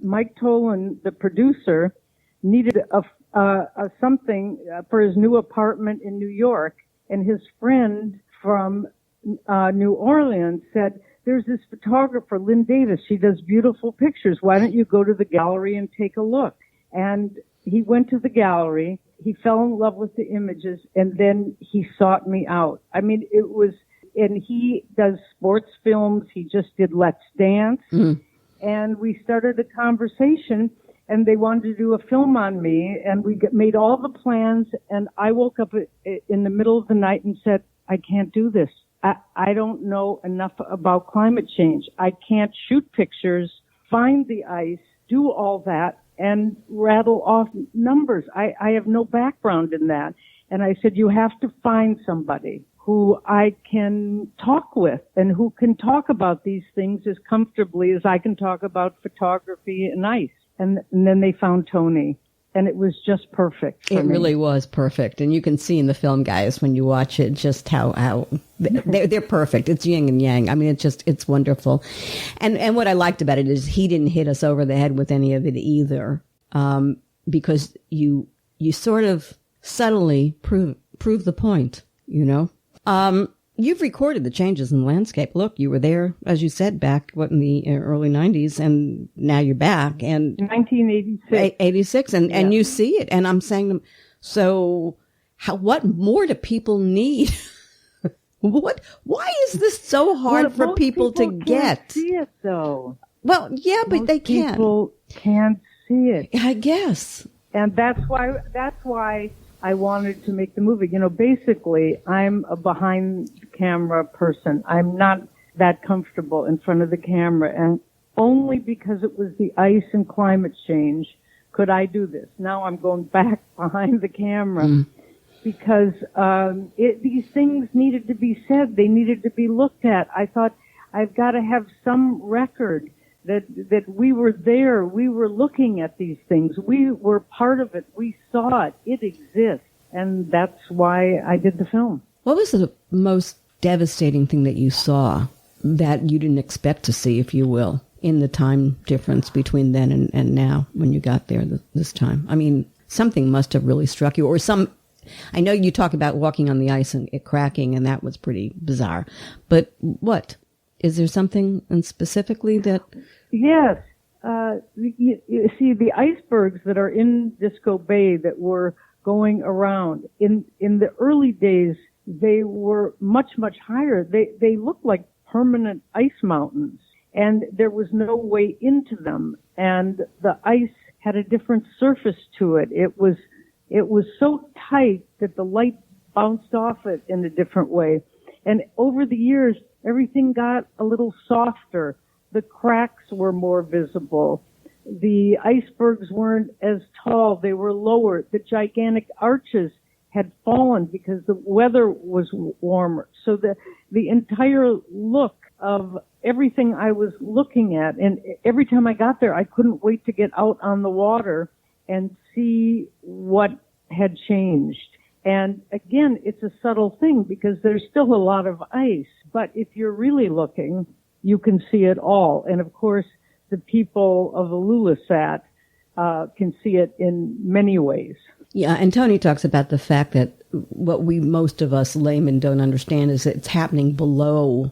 Mike Tolan, the producer, needed something for his new apartment in New York, and his friend from New Orleans said, there's this photographer, Lynn Davis. She does beautiful pictures. Why don't you go to the gallery and take a look? And he went to the gallery. He fell in love with the images, and then he sought me out. I mean, it was... And he does sports films. He just did Let's Dance. And we started a conversation, and they wanted to do a film on me. And we made all the plans. And I woke up in the middle of the night and said, I can't do this. I don't know enough about climate change. I can't shoot pictures, find the ice, do all that, and rattle off numbers. I have no background in that. And I said, you have to find somebody who I can talk with and who can talk about these things as comfortably as I can talk about photography and ice. And then they found Tony, and it was just perfect for me. It really was perfect. And you can see in the film, guys, when you watch it, just how they're perfect. It's yin and yang. I mean, it's wonderful. And what I liked about it is he didn't hit us over the head with any of it either. Because you sort of subtly prove the point, You've recorded the changes in the landscape. Look, you were there, as you said, back in the early 90s, and now you're back. And 1986. 86, and you see it. And I'm saying to them, so what more do people need? Why is this so hard for people to get? See it though. Well, yeah, but Most they can't. People can't see it. I guess. And that's why I wanted to make the movie. You know, basically, I'm a behind camera person. I'm not that comfortable in front of the camera, and only because it was the ice and climate change could I do this. Now I'm going back behind the camera because these things needed to be said. They needed to be looked at. I thought I've got to have some record that we were there. We were looking at these things. We were part of it. We saw it. It exists. And that's why I did the film. What was the most devastating thing that you saw that you didn't expect to see, if you will, in the time difference between then and now when you got there this time? I mean, something must have really struck you, or I know you talk about walking on the ice and it cracking, and that was pretty bizarre. But what? Is there something specifically that... Yes. You see, the icebergs that are in Disco Bay that were going around, in the early days, they were much, much higher. They looked like permanent ice mountains, and there was no way into them. And the ice had a different surface to it. It was so tight that the light bounced off it in a different way. And over the years, everything got a little softer. The cracks were more visible. The icebergs weren't as tall. They were lower. The gigantic arches had fallen because the weather was warmer. So the entire look of everything I was looking at, and every time I got there, I couldn't wait to get out on the water and see what had changed. And again, it's a subtle thing because there's still a lot of ice. But if you're really looking, you can see it all. And of course, the people of Ilulissat can see it in many ways. Yeah, and Tony talks about the fact that what most of us laymen don't understand is that it's happening below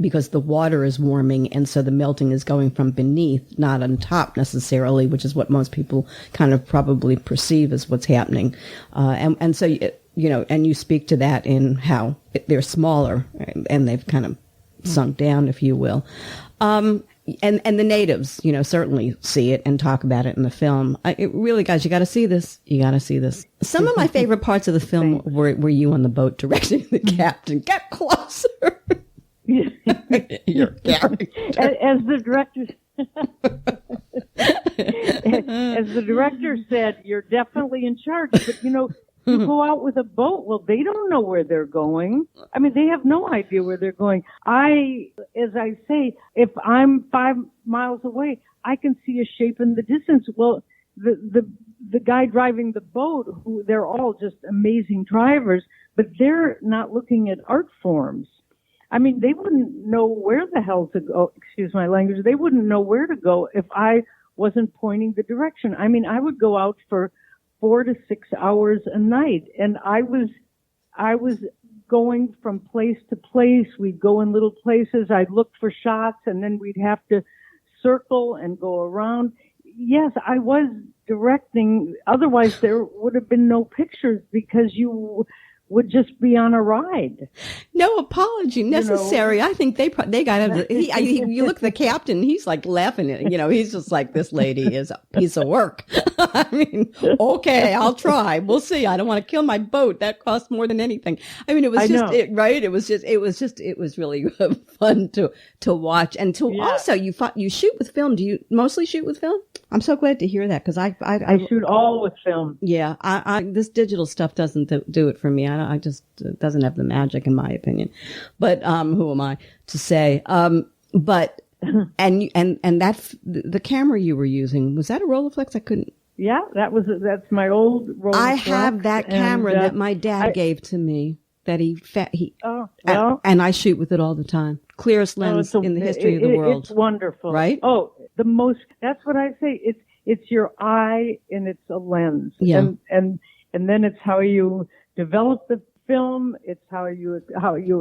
because the water is warming, and so the melting is going from beneath, not on top necessarily, which is what most people kind of probably perceive as what's happening. And so, you know, and you speak to that in how they're smaller and they've kind of sunk down, if you will. And the natives, you know, certainly see it and talk about it in the film. Really, guys, you got to see this. You got to see this. Some of my favorite parts of the film were you on the boat directing the captain. Get closer. Your character. As the director said, you're definitely in charge. But, you know, you go out with a boat. Well, they don't know where they're going. I mean, they have no idea where they're going. As I say, if I'm 5 miles away, I can see a shape in the distance. Well, the guy driving the boat, who they're all just amazing drivers, but they're not looking at art forms. I mean, they wouldn't know where the hell to go. Excuse my language. They wouldn't know where to go if I wasn't pointing the direction. I mean, I would go out for 4 to 6 hours a night, and I was going from place to place. We'd go in little places. I'd look for shots, and then we'd have to circle and go around. Yes, I was directing. Otherwise, there would have been no pictures because you would just be on a ride. No apology necessary. You know? I think they got you look at the captain, he's like laughing at it. You know, he's just like, this lady is a piece of work. I mean, okay, I'll try. We'll see. I don't want to kill my boat. That costs more than anything. I mean, it was right? It was really fun to watch and to also you shoot with film. Do you mostly shoot with film? I'm so glad to hear that because I shoot all with film. Yeah, this digital stuff doesn't do it for me. I just doesn't have the magic in my opinion. But who am I to say? But and that the camera you were using, was that a Rolleiflex? I couldn't. Yeah, that's my old Rolleiflex. I have that camera that my dad gave to me. That and I shoot with it all the time. Clearest lens in the history of the world. It's wonderful, right? Oh, that's what I say. It's your eye and it's a lens. Yeah. And then it's how you develop the film. It's how you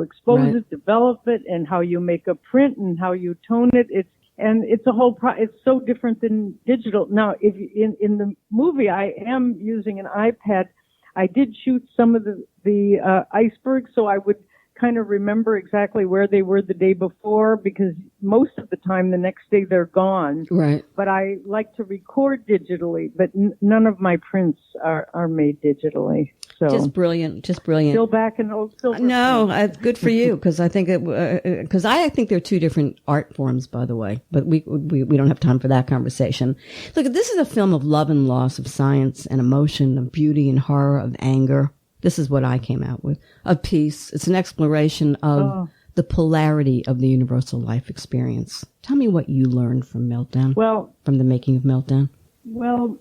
expose it, develop it, and how you make a print and how you tone it. It's a whole it's so different than digital. Now, if in the movie I am using an iPad, I did shoot some of the icebergs, so I would kind of remember exactly where they were the day before, because most of the time the next day they're gone. Right. But I like to record digitally, but none of my prints are made digitally. So Just brilliant. still back in old silver. No, good for you, because I think I think they're two different art forms, by the way. But we don't have time for that conversation. Look, this is a film of love and loss, of science and emotion, of beauty and horror, of anger. This is what I came out with. Of peace. It's an exploration of the polarity of the universal life experience. Tell me what you learned from Meltdown. Well, from the making of Meltdown. Well,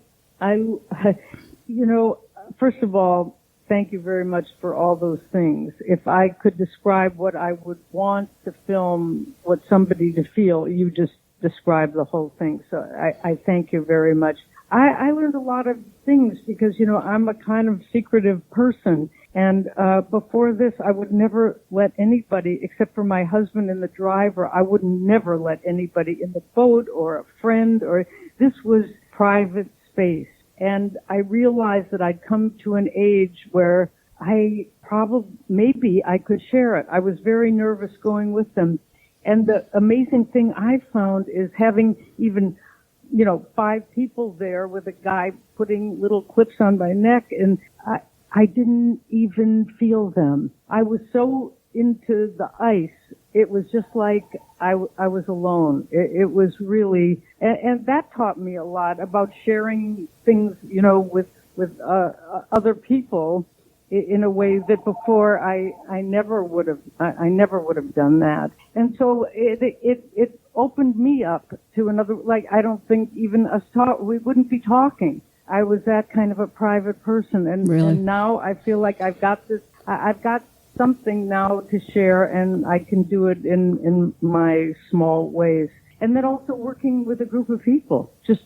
first of all, thank you very much for all those things. If I could describe what I would want to film, what somebody to feel, you just described the whole thing. So I thank you very much. I learned a lot of things because, I'm a kind of secretive person. And before this, I would never let anybody, except for my husband and the driver, I would never let anybody in the boat or a friend, this was private space. And I realized that I'd come to an age where maybe I could share it. I was very nervous going with them. And the amazing thing I found is having even, 5 people there with a guy putting little clips on my neck, and I didn't even feel them. I was so into the ice. It was just like I was alone. It was really, and that taught me a lot about sharing things, with other people in a way that before I never would have done that. And so it opened me up to another, I don't think even we wouldn't be talking. I was that kind of a private person. And, really? And now I feel like I've got something now to share, and I can do it in my small ways. And then also working with a group of people, just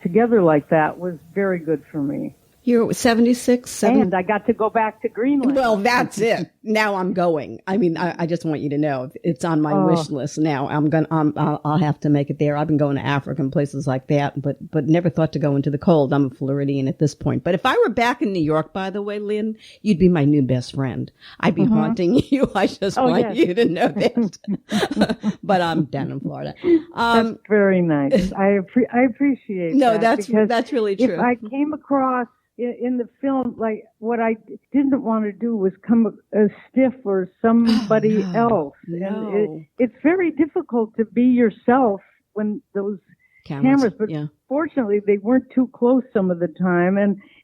together like that, was very good for me. You're 76, and I got to go back to Greenland. Well, that's it. Now I'm going. I mean, I just want you to know it's on my wish list now. I'll have to make it there. I've been going to Africa and places like that, but never thought to go into the cold. I'm a Floridian at this point. But if I were back in New York, by the way, Lynn, you'd be my new best friend. I'd be haunting you. I just want you to know that. But I'm down in Florida. That's very nice. I appreciate no, that. that's really true. If I came across in the film, what I didn't want to do was come as stiff or somebody else. No. And it's very difficult to be yourself when those cameras, but fortunately they weren't too close some of the time.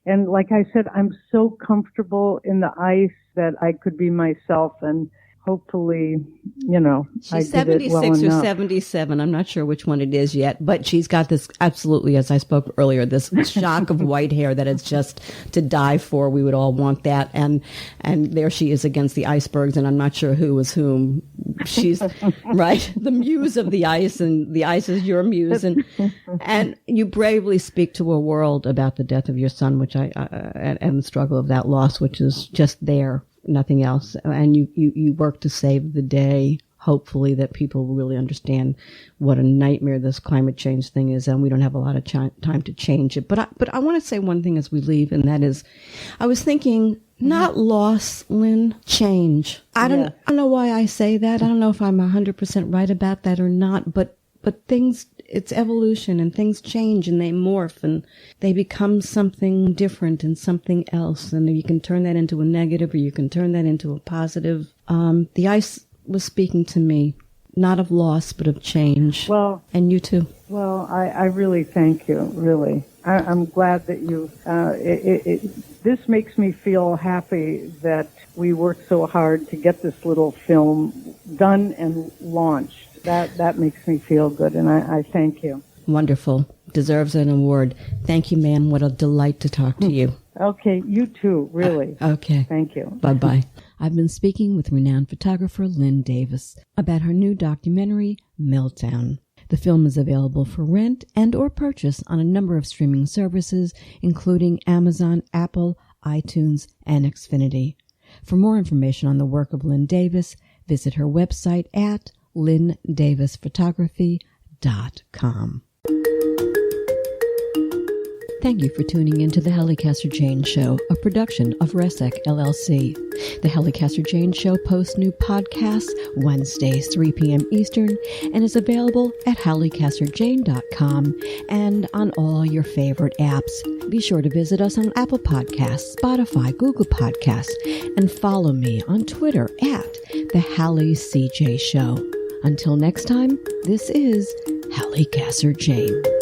And like I said, I'm so comfortable in the ice that I could be myself, and hopefully, she's I did 76 it well or enough. 77. I'm not sure which one it is yet, but she's got this, absolutely, as I spoke earlier, this shock of white hair that is just to die for. We would all want that. And there she is against the icebergs, and I'm not sure who is whom. She's right, the muse of the ice, and the ice is your muse. And you bravely speak to a world about the death of your son, which and the struggle of that loss, which is just there. Nothing else. And you work to save the day, hopefully, that people really understand what a nightmare this climate change thing is, and we don't have a lot of time to change it. But I want to say one thing as we leave, and that is, I was thinking, not loss, Lynn, change. I don't know why I say that. I don't know if I'm 100% right about that or not, but things, it's evolution, and things change and they morph and they become something different and something else. And you can turn that into a negative, or you can turn that into a positive. The ice was speaking to me, not of loss, but of change. Well, and you too. Well, I really thank you, really. I'm glad that you, this makes me feel happy that we worked so hard to get this little film done and launched. That makes me feel good, and I thank you. Wonderful. Deserves an award. Thank you, ma'am. What a delight to talk to you. Okay, you too, really. Okay. Thank you. Bye-bye. I've been speaking with renowned photographer Lynn Davis about her new documentary, Meltdown. The film is available for rent and or purchase on a number of streaming services, including Amazon, Apple, iTunes, and Xfinity. For more information on the work of Lynn Davis, visit her website at LynnDavisPhotography.com. Thank you for tuning in to the Halli Casser-Jayne Show, a production of Resec LLC. The Halli Casser-Jayne Show posts new podcasts Wednesdays, 3 p.m. Eastern, and is available at hallicasserjayne.com and on all your favorite apps. Be sure to visit us on Apple Podcasts, Spotify, Google Podcasts, and follow me on Twitter at The Halli CJ Show. Until next time, this is Halli Casser-Jayne.